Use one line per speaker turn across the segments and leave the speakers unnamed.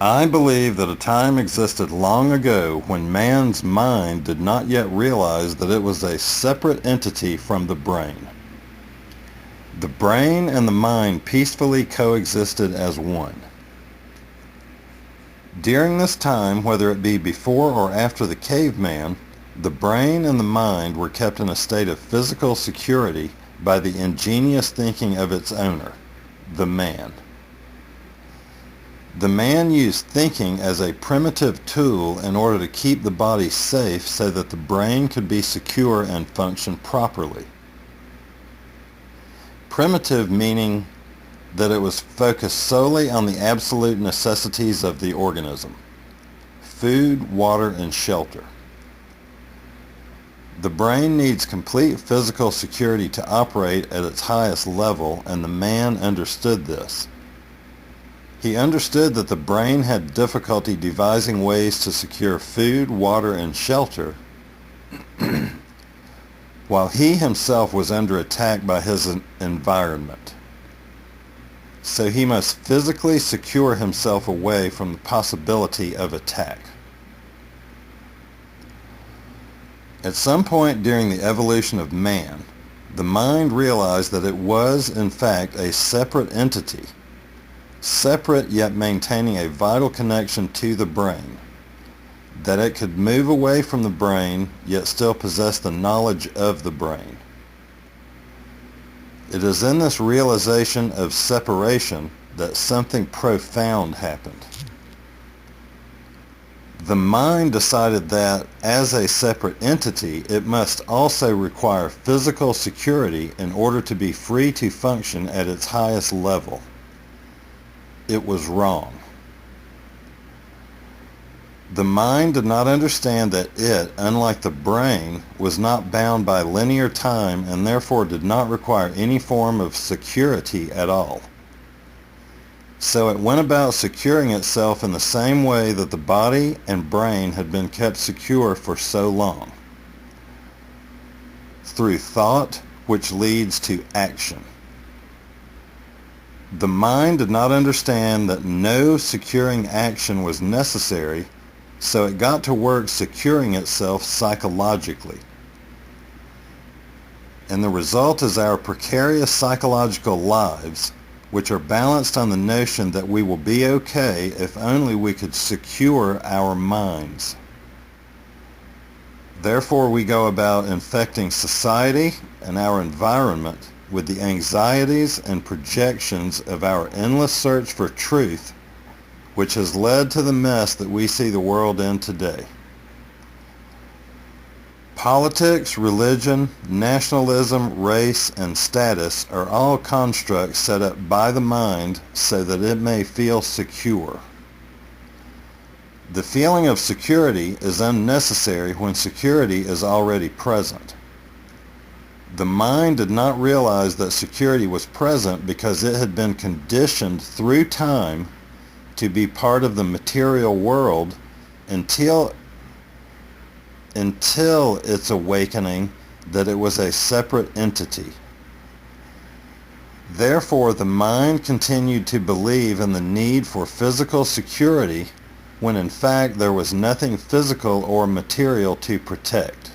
I believe that a time existed long ago when man's mind did not yet realize that it was a separate entity from the brain. The brain and the mind peacefully coexisted as one. During this time, whether it be before or after the caveman, the brain and the mind were kept in a state of physical security by the ingenious thinking of its owner, the man. The man used thinking as a primitive tool in order to keep the body safe so that the brain could be secure and function properly. Primitive meaning that it was focused solely on the absolute necessities of the organism: food, water, and shelter. The brain needs complete physical security to operate at its highest level, and the man understood this. He understood that the brain had difficulty devising ways to secure food, water, and shelter, while he himself was under attack by his environment. So he must physically secure himself away from the possibility of attack. At some point during the evolution of man, the mind realized that it was, in fact, a separate entity, separate yet maintaining a vital connection to the brain, that it could move away from the brain yet still possess the knowledge of the brain. It is in this realization of separation that something profound happened. The mind decided that, as a separate entity, it must also require physical security in order to be free to function at its highest level. It was wrong. The mind did not understand that it, unlike the brain, was not bound by linear time and therefore did not require any form of security at all. So it went about securing itself in the same way that the body and brain had been kept secure for so long, through thought, which leads to action. The mind did not understand that no securing action was necessary, so it got to work securing itself psychologically. And the result is our precarious psychological lives, which are balanced on the notion that we will be okay if only we could secure our minds. Therefore, we go about infecting society and our environment with the anxieties and projections of our endless search for truth, which has led to the mess that we see the world in today. Politics, religion, nationalism, race, and status are all constructs set up by the mind so that it may feel secure. The feeling of security is unnecessary when security is already present. The mind did not realize that security was present because it had been conditioned through time to be part of the material world until its awakening that it was a separate entity. Therefore, the mind continued to believe in the need for physical security when in fact there was nothing physical or material to protect.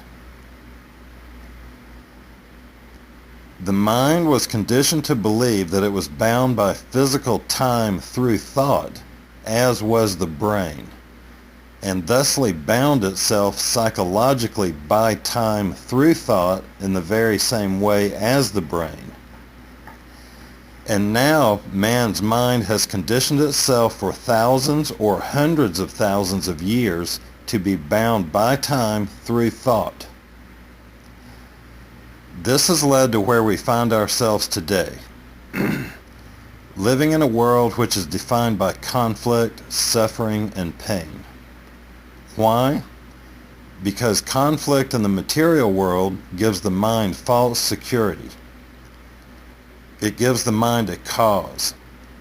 The mind was conditioned to believe that it was bound by physical time through thought, as was the brain, and thusly bound itself psychologically by time through thought in the very same way as the brain. And now man's mind has conditioned itself for thousands or hundreds of thousands of years to be bound by time through thought. This has led to where we find ourselves today, living in a world which is defined by conflict, suffering, and pain. Why? Because conflict in the material world gives the mind false security. It gives the mind a cause,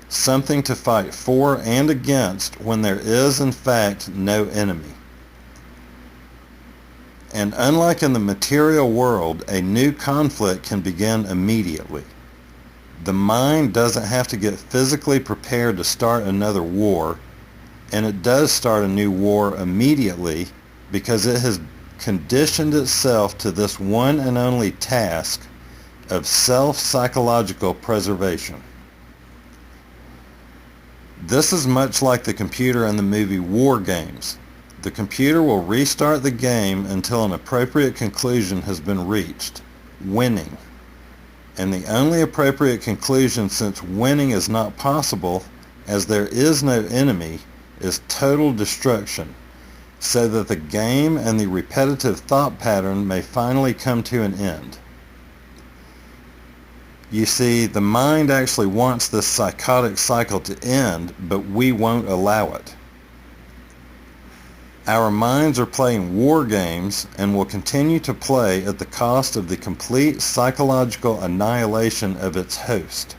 something to fight for and against when there is in fact no enemy. And unlike in the material world, a new conflict can begin immediately. The mind doesn't have to get physically prepared to start another war, and it does start a new war immediately because it has conditioned itself to this one and only task of self-psychological preservation. This is much like the computer in the movie War Games. The computer will restart the game until an appropriate conclusion has been reached, winning. And the only appropriate conclusion, since winning is not possible as there is no enemy, is total destruction, so that the game and the repetitive thought pattern may finally come to an end. You see, the mind actually wants this psychotic cycle to end, but we won't allow it. Our minds are playing war games and will continue to play at the cost of the complete psychological annihilation of its host.